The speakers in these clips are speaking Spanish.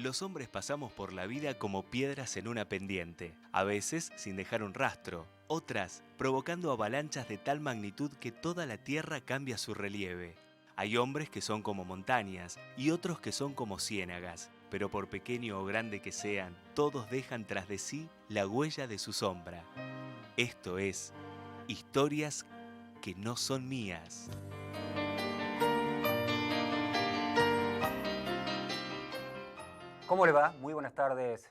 Los hombres pasamos por la vida como piedras en una pendiente, a veces sin dejar un rastro, otras provocando avalanchas de tal magnitud que toda la tierra cambia su relieve. Hay hombres que son como montañas y otros que son como ciénagas, pero por pequeño o grande que sean, todos dejan tras de sí la huella de su sombra. Esto es Historias que no son mías. ¿Cómo le va? Muy buenas tardes,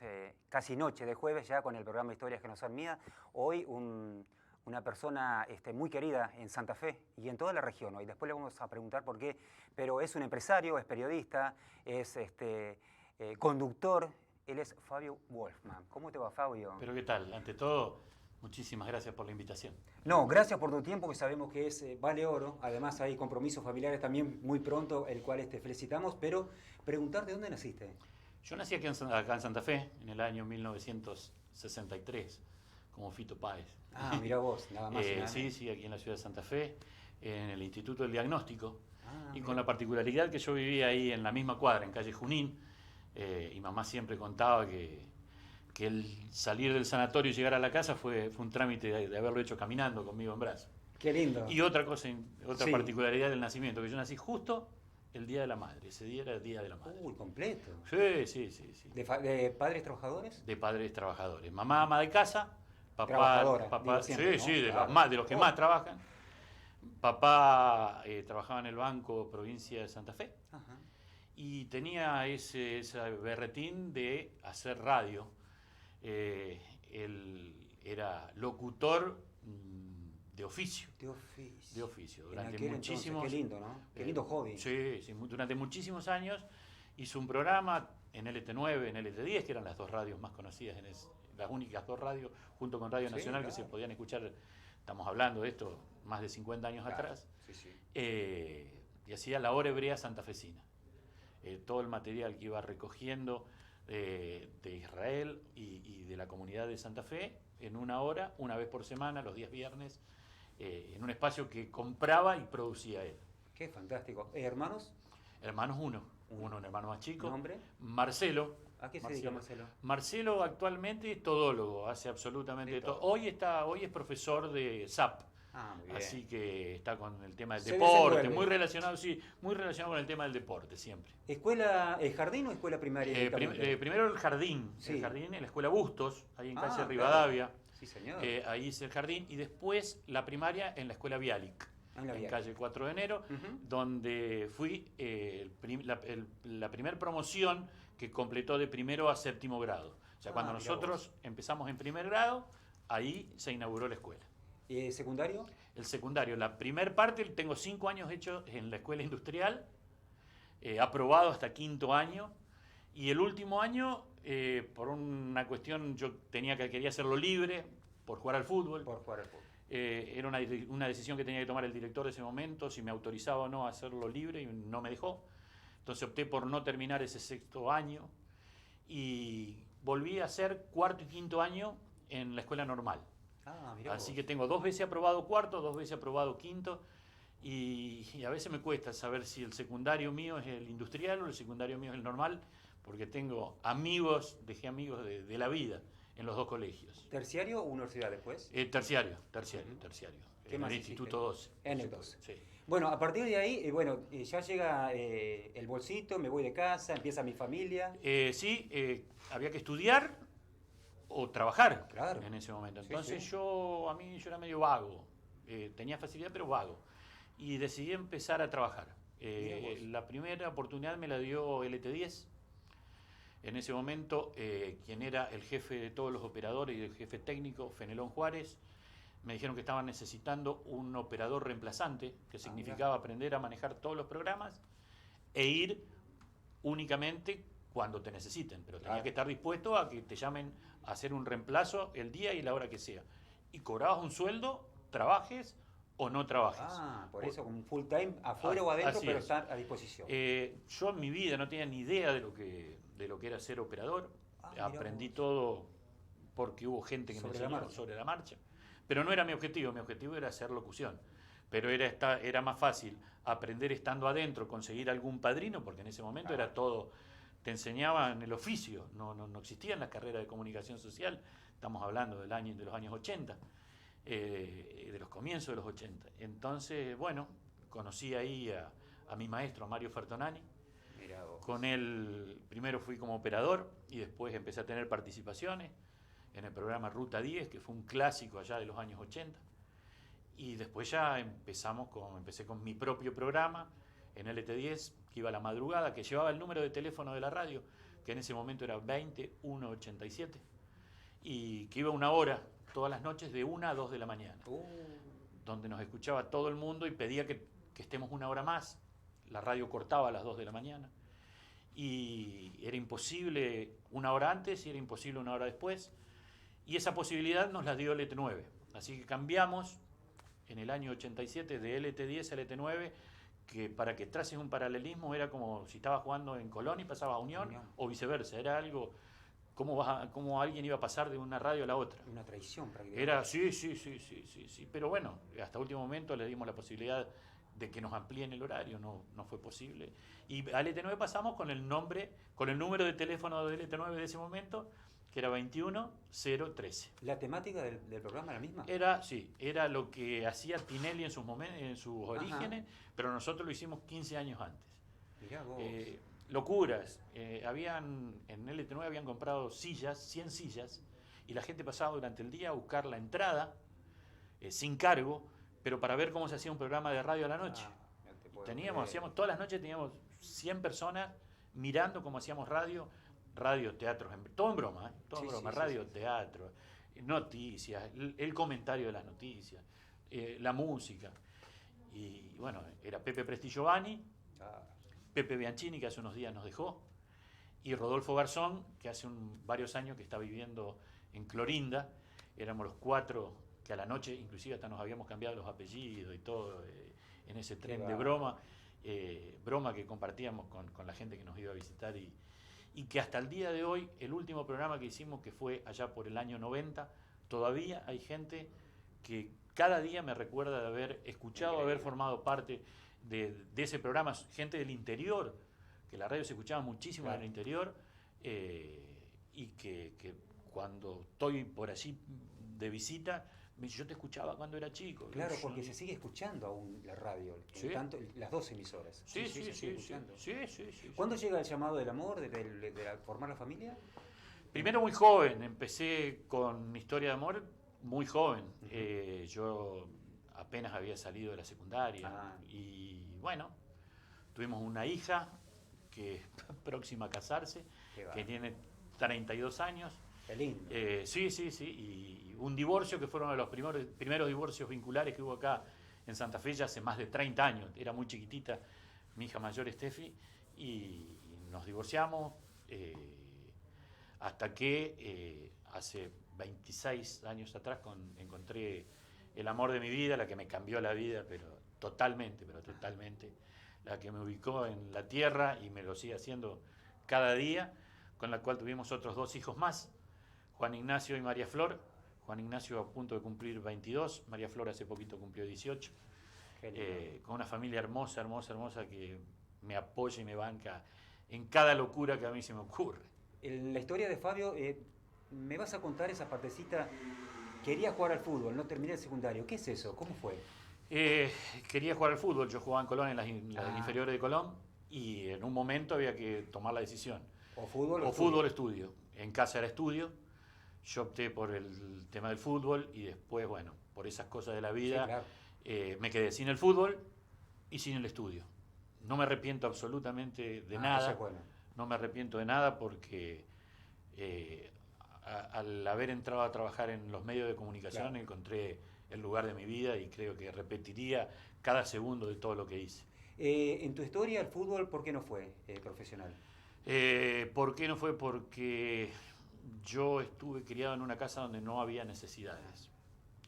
casi noche de jueves ya con el programa Historias que no son mías. Hoy una persona muy querida en Santa Fe y en toda la región hoy. Después le vamos a preguntar por qué, pero es un empresario, es periodista, es conductor. Él es Fabio Wolfman. ¿Cómo te va, Fabio? Pero ¿qué tal? Ante todo, muchísimas gracias por la invitación. No, gracias por tu tiempo, que sabemos que vale oro. Además hay compromisos familiares también muy pronto, el cual te felicitamos. Pero preguntar de dónde naciste. Yo nací acá en Santa Fe en el año 1963, como Fito Páez. Ah, mirá vos, nada más. Sí, aquí en la ciudad de Santa Fe, en el Instituto del Diagnóstico. Y Mirá. con la particularidad que yo vivía ahí en la misma cuadra, en calle Junín, y mamá siempre contaba que el salir del sanatorio y llegar a la casa fue un trámite de haberlo hecho caminando conmigo en brazos. Qué lindo. Y otra Sí. particularidad del nacimiento, que yo nací justo el Día de la Madre. Ese día era el Día de la Madre. Uy, completo. Sí. ¿De padres trabajadores? De padres trabajadores. Mamá ama de casa, Trabajadora, papá digo siempre, ¿no? sí, de, Claro. de los que más trabajan. Papá trabajaba en el Banco Provincia de Santa Fe Ajá. y tenía ese berretín de hacer radio. Él era locutor de oficio. De oficio. De oficio. En Durante aquel muchísimos. entonces, qué lindo, ¿no? Qué lindo hobby. Sí, durante muchísimos años hizo un programa en LT9, en LT10, que eran las dos radios más conocidas, las únicas dos radios, junto con Radio Sí, Nacional, claro. que se podían escuchar. Estamos hablando de esto más de 50 años Claro. atrás. Sí. Y hacía la hora hebrea santafesina. Todo el material que iba recogiendo de Israel y de la comunidad de Santa Fe en una hora, una vez por semana, los días viernes, en un espacio que compraba y producía él. Qué fantástico. ¿Hermanos? Hermanos un hermano más chico. ¿Nombre? Marcelo. ¿A qué se dedica Marcelo? Marcelo actualmente es todólogo, hace absolutamente De todo. todo. Hoy es profesor de SAP. Ah, muy bien. Así que está con el tema del Se deporte, desenvuelve. muy relacionado con el tema del deporte siempre. ¿Escuela jardín o escuela primaria? directamente? Primero el jardín, Sí. el jardín en la escuela Bustos, ahí en calle Claro. Rivadavia. Sí, señor. Ahí hice el jardín y después la primaria en la escuela Bialik, En la Bialik. calle 4 de enero, Ujú. donde fui la primera promoción que completó de primero a séptimo grado. O sea, cuando Mirá nosotros empezamos en primer grado, ahí se inauguró la escuela. ¿Secundario? El secundario, la primer parte, tengo 5 años hechos en la escuela industrial, aprobado hasta quinto año, y el último año, por una cuestión, quería hacerlo libre, por jugar al fútbol. Por jugar al fútbol. Era una decisión que tenía que tomar el director de ese momento, si me autorizaba o no a hacerlo libre, y no me dejó. Entonces opté por no terminar ese sexto año, y volví a hacer cuarto y quinto año en la escuela normal. Mirá Así vos. que tengo 2 veces aprobado cuarto, 2 veces aprobado quinto, y a veces me cuesta saber si el secundario mío es el industrial o el secundario mío es el normal, porque tengo dejé amigos de la vida en los dos colegios. ¿Terciario o universidad después? Terciario. ¿Qué En más el hiciste? Instituto 12. En el 12. Sí. Bueno, a partir de ahí, ya llega el bolsito, me voy de casa, empieza mi familia. Había que estudiar o trabajar. Claro. En ese momento. Sí, Entonces sí. yo era medio vago. Tenía facilidad, pero vago. Y decidí empezar a trabajar. Mirá vos. La primera oportunidad me la dio LT10. En ese momento, quien era el jefe de todos los operadores y el jefe técnico, Fenelón Juárez, me dijeron que estaban necesitando un operador reemplazante, que significaba aprender a manejar todos los programas e ir únicamente cuando te necesiten, pero tenías Claro. que estar dispuesto a que te llamen a hacer un reemplazo el día y la hora que sea. Y cobrabas un sueldo, trabajes o no trabajes. Por eso, como un full time, afuera o adentro, Así pero es. está a disposición. Yo en mi vida no tenía ni idea de lo que era ser operador. Mirá Aprendí vos. todo porque hubo gente que me Sobre la enseñó marcha. sobre la marcha. Pero no era mi objetivo era hacer locución. Pero era más fácil aprender estando adentro, conseguir algún padrino, porque en ese momento era todo te enseñaban el oficio, no existía la carrera de comunicación social, estamos hablando de los años 80, de los comienzos de los 80. Entonces, bueno, conocí ahí a mi maestro, a Mario Fertonani. Con él primero fui como operador y después empecé a tener participaciones en el programa Ruta 10, que fue un clásico allá de los años 80. Y después ya empecé con mi propio programa en LT10, que iba a la madrugada, que llevaba el número de teléfono de la radio, que en ese momento era 20187, y que iba 1 hora todas las noches de 1 a 2 de la mañana, donde nos escuchaba todo el mundo y pedía que estemos 1 hora más. La radio cortaba a las 2 de la mañana y era imposible 1 hora antes y era imposible 1 hora después, y esa posibilidad nos la dio LT9, así que cambiamos en el año 87 de LT10 a LT9, que para que traces un paralelismo era como si estabas jugando en Colón y pasabas a Unión o viceversa, era algo, cómo alguien iba a pasar de una radio a la otra. Una traición prácticamente. Era, sí, pero bueno, hasta último momento le dimos la posibilidad de que nos amplíen el horario, no fue posible. Y a LT9 pasamos con el número de teléfono de LT9 de ese momento, que era 21013. ¿La temática del programa era la misma? Era lo que hacía Tinelli en sus orígenes, pero nosotros lo hicimos 15 años antes. Mirá vos. Locuras. En LT9 habían comprado 100 sillas, y la gente pasaba durante el día a buscar la entrada, sin cargo, pero para ver cómo se hacía un programa de radio a la noche. Todas las noches teníamos 100 personas mirando cómo hacíamos radio, teatro, todo en broma, radio, teatro, noticias, el comentario de las noticias, la música. Y bueno, era Pepe Presti Giovanni, Pepe Bianchini, que hace unos días nos dejó, y Rodolfo Garzón, que hace varios años que está viviendo en Clorinda. Éramos los 4 que a la noche, inclusive hasta nos habíamos cambiado los apellidos y todo, en ese tren de broma que compartíamos con la gente que nos iba a visitar, y que hasta el día de hoy, el último programa que hicimos, que fue allá por el año 90, todavía hay gente que cada día me recuerda de haber escuchado, haber formado parte de ese programa, gente del interior, que la radio se escuchaba muchísimo en el interior, y que cuando estoy por allí de visita, me dice: yo te escuchaba cuando era chico. Claro, porque se sigue escuchando aún la radio, tanto las 2 emisoras. Sí. ¿Cuándo llega el llamado del amor, de formar la familia? Primero muy joven, empecé con Historia de Amor muy joven. Yo apenas había salido de la secundaria. Y bueno, tuvimos una hija que es próxima a casarse, que tiene 32 años. Qué lindo. Sí, y un divorcio que fueron los primeros divorcios vinculares que hubo acá en Santa Fe ya hace más de 30 años. Era muy chiquitita mi hija mayor, Steffi, y nos divorciamos hasta que hace 26 años atrás encontré el amor de mi vida, la que me cambió la vida, pero totalmente, la que me ubicó en la tierra y me lo sigue haciendo cada día, con la cual tuvimos otros 2 hijos más, Juan Ignacio y María Flor. Juan Ignacio a punto de cumplir 22, María Flor hace poquito cumplió 18, con una familia hermosa que me apoya y me banca en cada locura que a mí se me ocurre. En la historia de Fabio, me vas a contar esa partecita. Quería jugar al fútbol, no terminé el secundario. ¿Qué es eso? ¿Cómo fue? Quería jugar al fútbol. Yo jugaba en Colón, en las inferiores de Colón, y en un momento había que tomar la decisión. O fútbol o estudio. En casa era estudio. Yo opté por el tema del fútbol y después, bueno, por esas cosas de la vida, me quedé sin el fútbol y sin el estudio. No me arrepiento absolutamente de nada. Bueno. No me arrepiento de nada porque al haber entrado a trabajar en los medios de comunicación encontré el lugar de mi vida y creo que repetiría cada segundo de todo lo que hice. En tu historia, el fútbol, ¿por qué no fue profesional? ¿Por qué no fue? Porque yo estuve criado en una casa donde no había necesidades.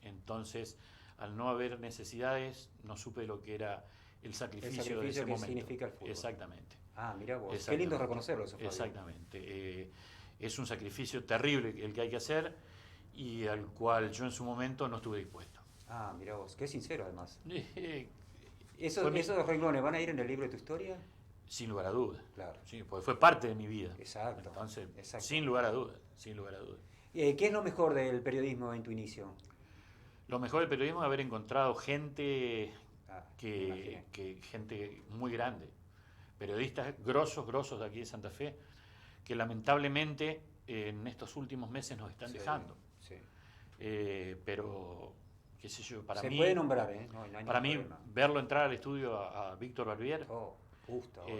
Entonces, al no haber necesidades, no supe lo que era el sacrificio de ese momento. Significa el fútbol. Exactamente. Mirá vos, qué lindo reconocerlo eso, Fabio. Exactamente. Es un sacrificio terrible el que hay que hacer y al cual yo en su momento no estuve dispuesto. Mirá vos, qué sincero además. ¿Esos renglones van a ir en el libro de tu historia? Sin lugar a dudas. Claro. Sí, porque fue parte de mi vida. Exacto. Entonces, Exacto. sin lugar a dudas, sin lugar a dudas. ¿Qué es lo mejor del periodismo en tu inicio? Lo mejor del periodismo es haber encontrado gente Me imaginé. gente muy grande, periodistas grosos de aquí de Santa Fe, que lamentablemente en estos últimos meses nos están Sí, dejando. sí. Pero, qué sé yo, para Se mí, puede nombrar, ¿eh? No hay para ningún mí problema. verlo entrar al estudio a Víctor Barbier Oh, justo ahora.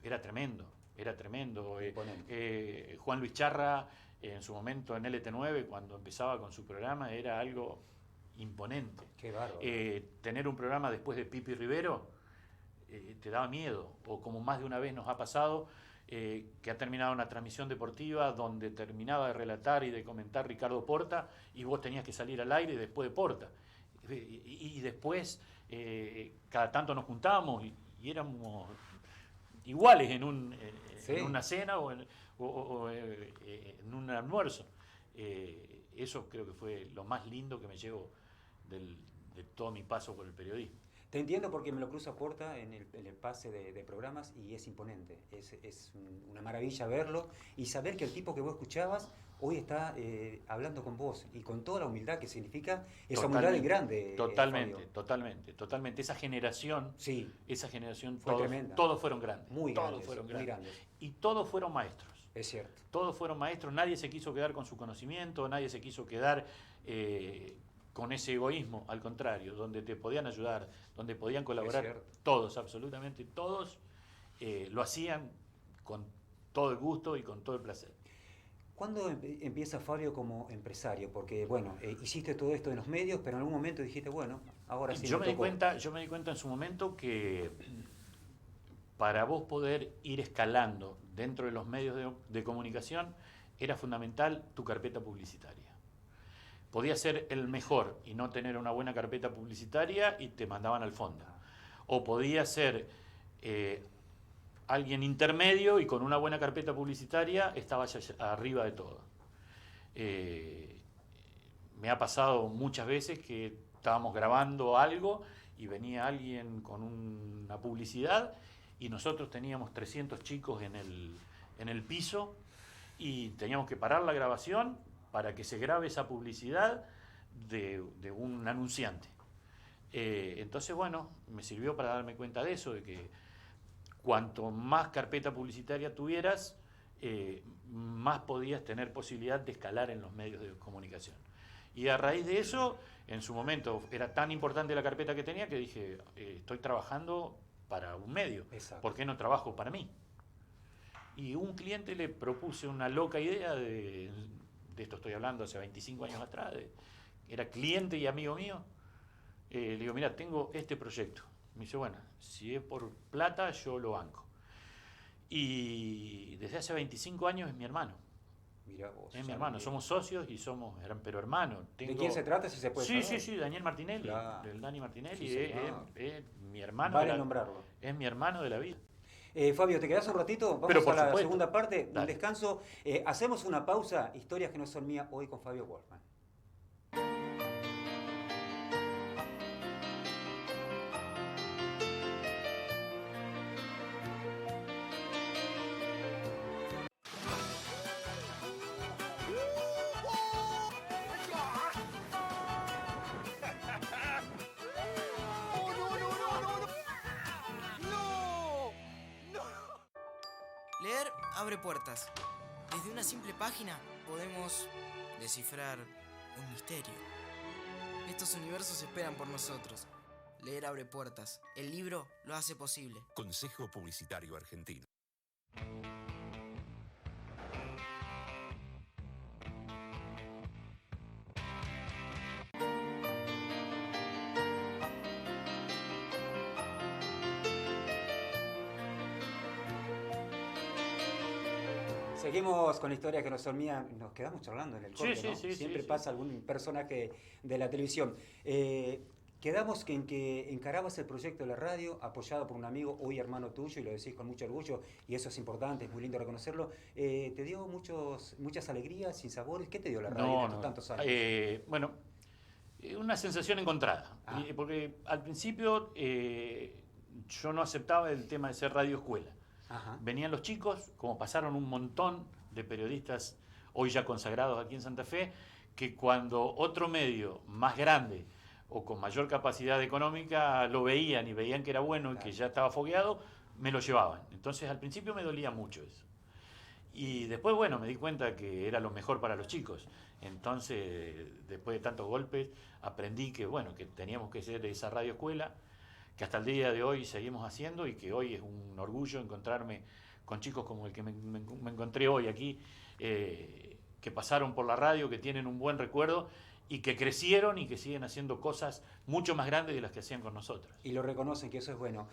era tremendo, era tremendo. Imponente. Juan Luis Charra, en su momento en LT9, cuando empezaba con su programa, era algo imponente. Qué bárbaro. Tener un programa después de Pipi Rivero te daba miedo, o como más de una vez nos ha pasado, que ha terminado una transmisión deportiva donde terminaba de relatar y de comentar Ricardo Porta y vos tenías que salir al aire después de Porta. Y después, cada tanto nos juntábamos y éramos iguales Sí. en una cena o en un almuerzo. Eso creo que fue lo más lindo que me llevo de todo mi paso por el periodismo. Te entiendo porque me lo cruzo a Porta en el pase de programas y es imponente. Es una maravilla verlo y saber que el tipo que vos escuchabas hoy está hablando con vos y con toda la humildad que significa esa humildad del grande. Fabio. Totalmente. Esa generación Sí, fue tremenda. todos fueron grandes. Muy todos grandes, fueron muy grandes. grandes. Y todos fueron maestros. Es cierto. Todos fueron maestros, nadie se quiso quedar con su conocimiento, nadie se quiso quedar con ese egoísmo, al contrario, donde te podían ayudar, donde podían colaborar, todos, absolutamente todos, lo hacían con todo el gusto y con todo el placer. ¿Cuándo empieza Fabio como empresario? Porque, bueno, hiciste todo esto en los medios, pero en algún momento dijiste, bueno, ahora sí Yo me di tocó. cuenta en su momento que para vos poder ir escalando dentro de los medios de comunicación era fundamental tu carpeta publicitaria. Podías ser el mejor y no tener una buena carpeta publicitaria y te mandaban al fondo. O podías ser alguien intermedio y con una buena carpeta publicitaria estabas arriba de todo. Me ha pasado muchas veces que estábamos grabando algo y venía alguien con una publicidad y nosotros teníamos 300 chicos en el piso y teníamos que parar la grabación para que se grabe esa publicidad de un anunciante. Entonces, bueno, me sirvió para darme cuenta de eso, de que cuanto más carpeta publicitaria tuvieras, más podías tener posibilidad de escalar en los medios de comunicación. Y a raíz de eso, en su momento, era tan importante la carpeta que tenía que dije, estoy trabajando para un medio, Exacto. ¿Por qué no trabajo para mí? Y un cliente le propuse una loca idea de esto estoy hablando hace 25 años atrás, era cliente y amigo mío. Le digo, mira, tengo este proyecto. Me dice, bueno, si es por plata, yo lo banco. Y desde hace 25 años es mi hermano. Mirá vos. Es mi hermano, somos socios y somos, pero hermanos. ¿De quién se trata, si se puede saber? Sí, Daniel Martinelli, Claro. del Dani Martinelli, Sí, es mi hermano. Vale nombrarlo. Es mi hermano de la vida. Fabio, ¿te quedás un ratito? Pero Vamos por a la supuesto. segunda parte, un Dale. descanso. Hacemos una pausa, historias que no son mías, hoy con Fabio Wolfman. Leer abre puertas. Desde una simple página podemos descifrar un misterio. Estos universos esperan por nosotros. Leer abre puertas. El libro lo hace posible. Consejo Publicitario Argentino. Seguimos con historias que no son mías, nos quedamos charlando en el corte, Sí, ¿no? sí, Siempre sí. pasa algún personaje de la televisión. Quedamos en que encarabas el proyecto de la radio, apoyado por un amigo, hoy hermano tuyo, y lo decís con mucho orgullo, y eso es importante, es muy lindo reconocerlo. ¿Te dio muchas alegrías, sinsabores? ¿Qué te dio la radio en estos tantos años? Una sensación encontrada, porque al principio yo no aceptaba el tema de ser radio escuela. Ajá. Venían los chicos, como pasaron un montón de periodistas hoy ya consagrados aquí en Santa Fe, que cuando otro medio más grande o con mayor capacidad económica lo veían y veían que era bueno y que ya estaba fogueado, me lo llevaban. Entonces al principio me dolía mucho eso. Y después, bueno, me di cuenta que era lo mejor para los chicos. Entonces, después de tantos golpes, aprendí que, bueno, que teníamos que ser esa radio escuela, que hasta el día de hoy seguimos haciendo y que hoy es un orgullo encontrarme con chicos como el que me encontré hoy aquí, que pasaron por la radio, que tienen un buen recuerdo y que crecieron y que siguen haciendo cosas mucho más grandes de las que hacían con nosotros. Y lo reconocen, que eso es bueno.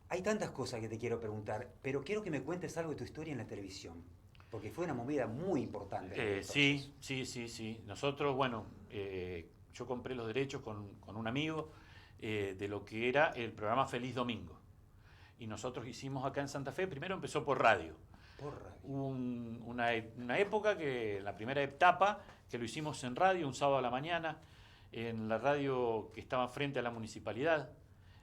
Hay tantas cosas que te quiero preguntar, pero quiero que me cuentes algo de tu historia en la televisión, porque fue una movida muy importante. Sí. Nosotros, bueno, yo compré los derechos con un amigo de lo que era el programa Feliz Domingo. Y nosotros hicimos acá en Santa Fe, primero empezó por radio. Hubo una época, en la primera etapa, que lo hicimos en radio, un sábado a la mañana, en la radio que estaba frente a la municipalidad,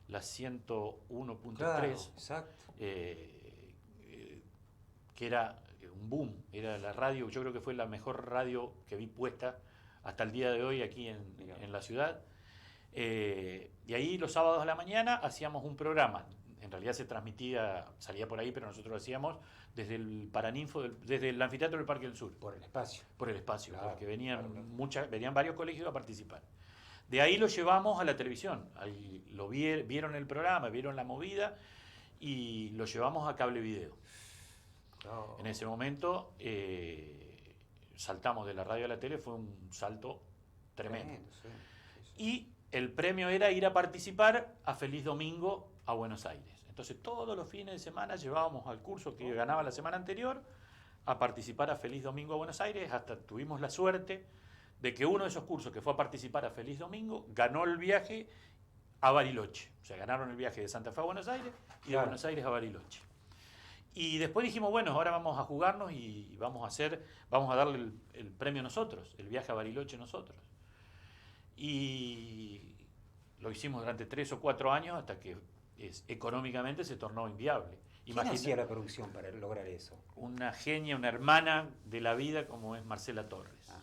la 101.3, claro, exacto. Que era un boom, era la radio, yo creo que fue la mejor radio que vi puesta hasta el día de hoy aquí en la ciudad. Y ahí los sábados a la mañana hacíamos un programa, en realidad se transmitía, salía por ahí, pero nosotros lo hacíamos desde el Paraninfo, desde el anfiteatro del Parque del Sur. Por el espacio. Por el espacio, claro, porque venían claro. venían varios colegios a participar. De ahí lo llevamos a la televisión, ahí vieron el programa, vieron la movida y lo llevamos a cable video. Oh. En ese momento saltamos de la radio a la tele, fue un salto tremendo. Sí. Y el premio era ir a participar a Feliz Domingo a Buenos Aires. Entonces todos los fines de semana llevábamos al curso que ganaba la semana anterior a participar a Feliz Domingo a Buenos Aires, hasta tuvimos la suerte de que uno de esos cursos que fue a participar a Feliz Domingo ganó el viaje a Bariloche. O sea, ganaron el viaje de Santa Fe a Buenos Aires y de Buenos Aires a Bariloche. Y después dijimos, bueno, ahora vamos a jugarnos y vamos a darle el premio nosotros, el viaje a Bariloche nosotros. Y lo hicimos durante 3 o 4 años hasta que económicamente se tornó inviable. ¿Quién hacía la producción para lograr eso? Una genia, una hermana de la vida como es Marcela Torres.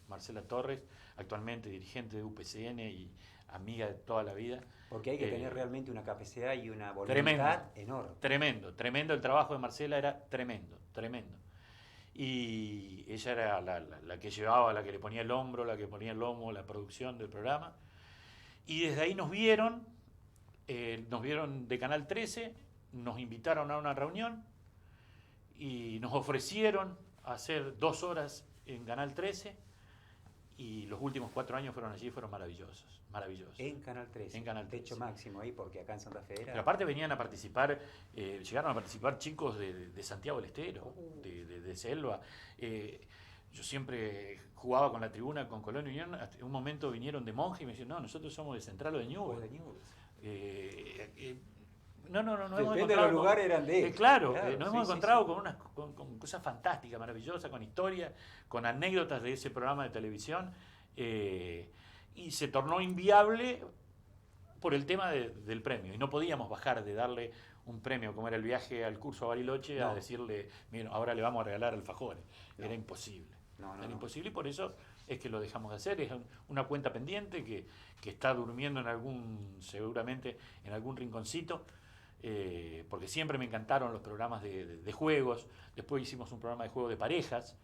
Marcela Torres, actualmente dirigente de UPCN y amiga de toda la vida. Porque hay que tener realmente una capacidad y una voluntad enorme. Tremendo. El trabajo de Marcela era tremendo. Y ella era la que llevaba, la que le ponía el hombro, la que ponía el lomo, la producción del programa. Y desde ahí nos vieron de Canal 13, nos invitaron a una reunión y nos ofrecieron hacer 2 horas en Canal 13. Y los últimos 4 años fueron maravillosos. En Canal 13. En Canal 13. Techo máximo ahí, porque acá en Santa Fe era... Pero aparte venían a participar, llegaron a participar chicos de Santiago del Estero, de Selva. Yo siempre jugaba con la tribuna, con Colón y Unión. Hasta un momento vinieron de Monje y me dijeron, no, nosotros somos de Central o de Newell's. No hemos Depende de los lugares eran de ellos. Nos hemos encontrado con cosas fantásticas, maravillosas, con historias, con anécdotas de ese programa de televisión, y se tornó inviable por el tema del premio. Y no podíamos bajar de darle un premio como era el viaje al curso a Bariloche a decirle, mira, ahora le vamos a regalar alfajores. Era imposible. Era imposible y por eso es que lo dejamos de hacer. Es una cuenta pendiente que está durmiendo seguramente en algún rinconcito. Porque siempre me encantaron los programas de juegos. Después hicimos un programa de juego de parejas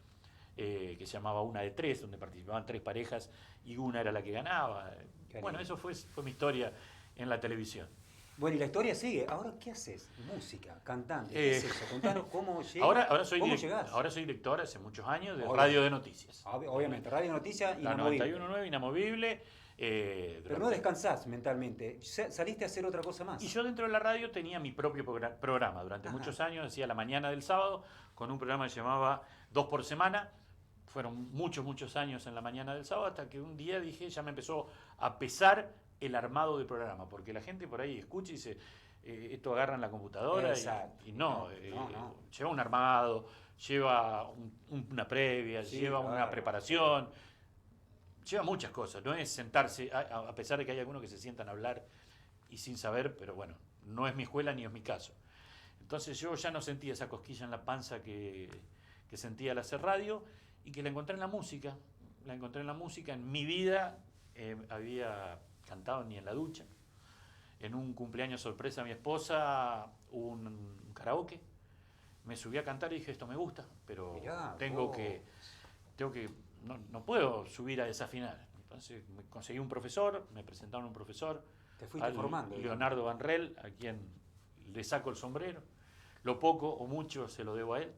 que se llamaba Una de Tres, donde participaban 3 parejas y una era la que ganaba. Bueno, eso fue mi historia en la televisión. Bueno, y la historia sigue. Ahora, ¿qué haces? Música, cantante, ¿qué es eso? Contanos cómo llegas. Ahora soy director hace muchos años de Radio de Noticias. Obviamente, Radio de Noticias inamovible. La 91.9 inamovible. Pero no descansás mentalmente, saliste a hacer otra cosa más. Y yo dentro de la radio tenía mi propio programa. Durante muchos años hacía la mañana del sábado con un programa que se llamaba 2 por semana. Fueron muchos años en la mañana del sábado hasta que un día dije, ya me empezó a pesar el armado del programa, porque la gente por ahí escucha y dice, esto agarra en la computadora y no. Lleva un armado, lleva una previa, lleva una preparación. Lleva muchas cosas, no es sentarse, a pesar de que hay algunos que se sientan a hablar y sin saber, pero bueno, no es mi escuela ni es mi caso. Entonces yo ya no sentía esa cosquilla en la panza que sentía al hacer radio y que la encontré en la música. La encontré en la música. En mi vida había cantado ni en la ducha. En un cumpleaños sorpresa a mi esposa hubo un karaoke. Me subí a cantar y dije, esto me gusta, pero Mirá, tengo vos. que no puedo subir a desafinar. Entonces me conseguí un profesor, me presentaron un profesor, Te fuiste formando. Leonardo Banrel, a quien le saco el sombrero. Lo poco o mucho se lo debo a él.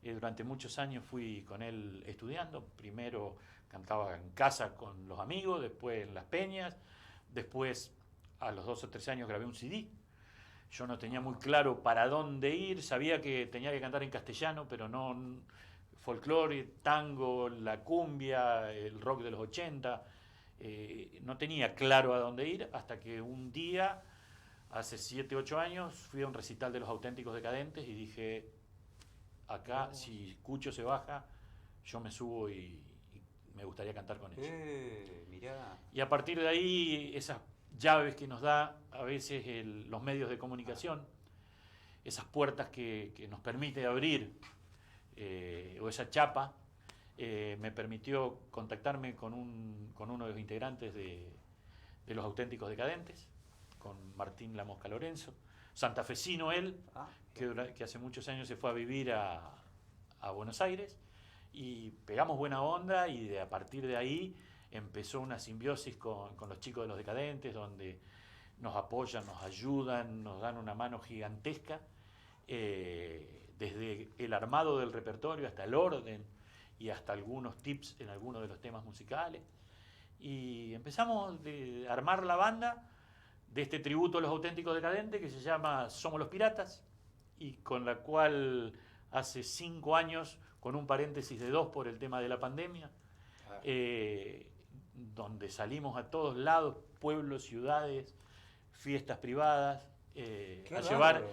Durante muchos años fui con él estudiando. Primero cantaba en casa con los amigos, después en las peñas, después a los 2 o 3 años grabé un CD. Yo no tenía muy claro para dónde ir, sabía que tenía que cantar en castellano, pero no folclore, tango, la cumbia, el rock de los 80. No tenía claro a dónde ir hasta que un día, hace 7, 8 años, fui a un recital de Los Auténticos Decadentes y dije, acá si Cucho se baja, yo me subo y me gustaría cantar con ellos. Mirá. Y a partir de ahí, esas llaves que nos da a veces los medios de comunicación, esas puertas que nos permite abrir, o esa chapa, me permitió contactarme con uno de los integrantes de Los Auténticos Decadentes, con Martín La Mosca Lorenzo, santafesino él, que hace muchos años se fue a vivir a Buenos Aires, y pegamos buena onda y a partir de ahí empezó una simbiosis con los chicos de Los Decadentes, donde nos apoyan, nos ayudan, nos dan una mano gigantesca, desde el armado del repertorio hasta el orden y hasta algunos tips en algunos de los temas musicales. Y empezamos a armar la banda de este tributo a Los Auténticos Decadentes que se llama Somos los Piratas, y con la cual hace 5 años, con un paréntesis de 2 por el tema de la pandemia, donde salimos a todos lados, pueblos, ciudades, fiestas privadas, a llevar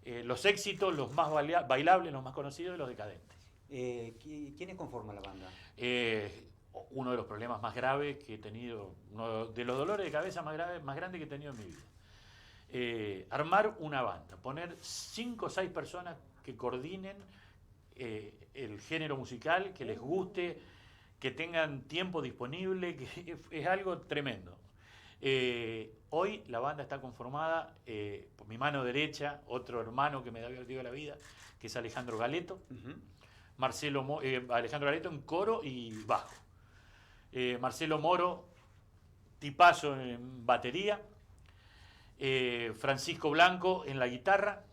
los éxitos, los más bailables, los más conocidos de Los Decadentes. ¿Quiénes conforman la banda? Uno de los problemas más graves que he tenido, uno de los dolores de cabeza más grandes que he tenido en mi vida. Armar una banda, poner 5 o 6 personas que coordinen el género musical, que les guste, que tengan tiempo disponible, que es algo tremendo. Hoy la banda está conformada por mi mano derecha, otro hermano que me dio la vida, que es Alejandro Galeto. Alejandro Galeto en coro y bajo. Marcelo Moro, tipazo en batería. Francisco Blanco en la guitarra.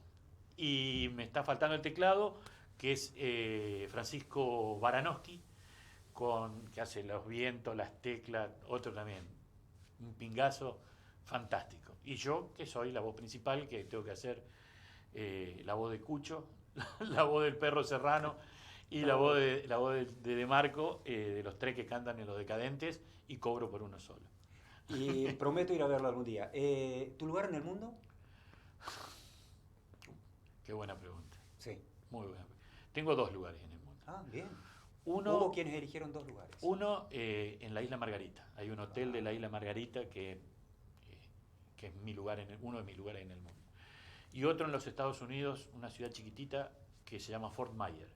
Y me está faltando el teclado, que es Francisco Baranowski, que hace los vientos, las teclas, otro también. Un pingazo fantástico. Y yo, que soy la voz principal, que tengo que hacer la voz de Cucho, la voz del Perro Serrano y la voz de Marco, de los 3 que cantan en Los Decadentes, y cobro por uno solo. Y prometo ir a verlo algún día. ¿Tu lugar en el mundo? Qué buena pregunta. Sí. Muy buena. Tengo 2 lugares en el mundo. Ah, bien. Hubo quienes eligieron 2 lugares. Uno en la Isla Margarita. Hay un hotel de la Isla Margarita que es uno de mis lugares en el mundo. Y otro en los Estados Unidos, una ciudad chiquitita que se llama Fort Myers,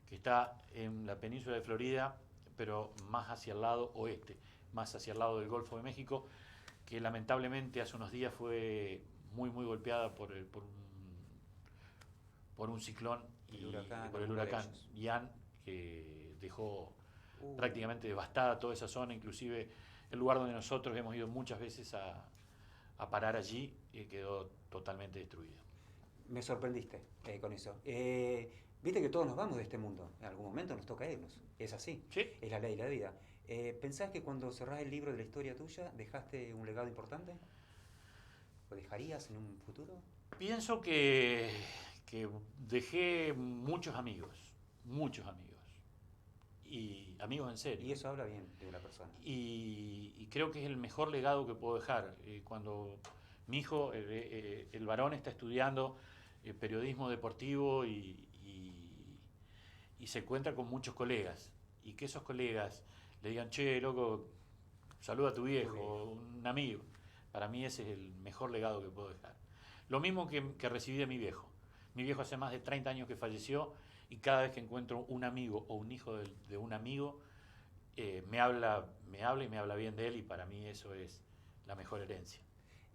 que está en la península de Florida, pero más hacia el lado oeste, más hacia el lado del Golfo de México, que lamentablemente hace unos días fue muy, muy golpeada por un ciclón por el huracán Ian, que dejó prácticamente devastada toda esa zona, inclusive el lugar donde nosotros hemos ido muchas veces a parar allí, quedó totalmente destruido. Me sorprendiste con eso. Viste que todos nos vamos de este mundo. En algún momento nos toca irnos. Es así. ¿Sí? Es la ley de la vida. ¿Pensás que cuando cerrás el libro de la historia tuya dejaste un legado importante? ¿Lo dejarías en un futuro? Pienso que dejé muchos amigos, y amigos en serio. Y eso habla bien de una persona. Y creo que es el mejor legado que puedo dejar. Cuando mi hijo, el varón, está estudiando periodismo deportivo y se encuentra con muchos colegas, y que esos colegas le digan, che, loco, saluda a tu viejo, un amigo. Para mí ese es el mejor legado que puedo dejar. Lo mismo que recibí de mi viejo. Mi viejo hace más de 30 años que falleció y cada vez que encuentro un amigo o un hijo de un amigo, me habla y me habla bien de él, y para mí eso es la mejor herencia.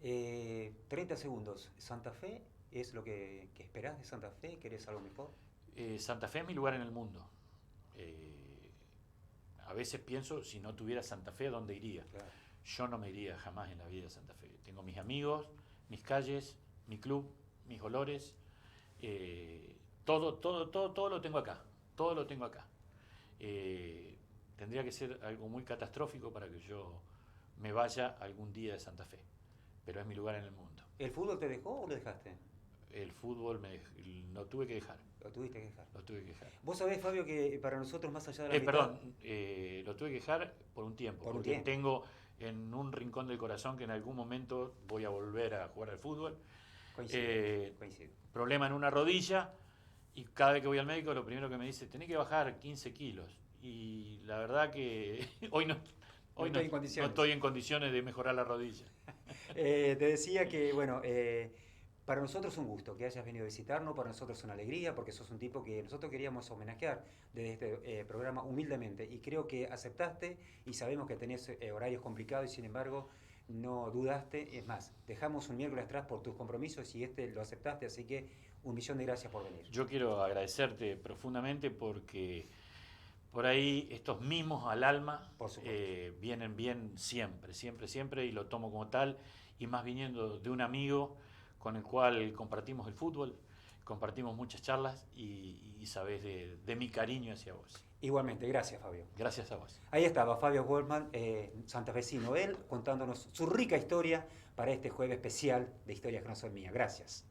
30 segundos. ¿Santa Fe es lo que esperás de Santa Fe? ¿Querés algo mejor? Santa Fe es mi lugar en el mundo. A veces pienso, si no tuviera Santa Fe, ¿a dónde iría? Claro. Yo no me iría jamás en la vida de Santa Fe. Tengo mis amigos, mis calles, mi club, mis olores. Todo lo tengo acá. Todo lo tengo acá. Tendría que ser algo muy catastrófico para que yo me vaya algún día de Santa Fe. Pero es mi lugar en el mundo. ¿El fútbol te dejó o lo dejaste? El fútbol lo tuve que dejar. Lo tuviste que dejar. Lo tuve que dejar. Vos sabés, Fabio, que para nosotros, más allá de la amistad... Perdón, lo tuve que dejar por un tiempo. Por un porque tiempo. tengo en un rincón del corazón que en algún momento voy a volver a jugar al fútbol. Coincido. Problema en una rodilla, y cada vez que voy al médico lo primero que me dice, tenés que bajar 15 kilos. Y la verdad que hoy no estoy en condiciones de mejorar la rodilla. Te decía que, bueno, para nosotros es un gusto que hayas venido a visitarnos, para nosotros es una alegría, porque sos un tipo que nosotros queríamos homenajear desde este programa humildemente, y creo que aceptaste, y sabemos que tenés horarios complicados, y sin embargo no dudaste. Es más, dejamos un miércoles atrás por tus compromisos y lo aceptaste, así que 1.000.000 de gracias por venir. Yo quiero agradecerte profundamente, porque por ahí estos mimos al alma vienen bien siempre, y lo tomo como tal, y más viniendo de un amigo con el cual compartimos el fútbol, compartimos muchas charlas, y sabés de mi cariño hacia vos. Igualmente, gracias, Fabio. Gracias a vos. Ahí estaba Fabio Goldman, santafesino él, contándonos su rica historia para este jueves especial de Historias que no son mías. Gracias.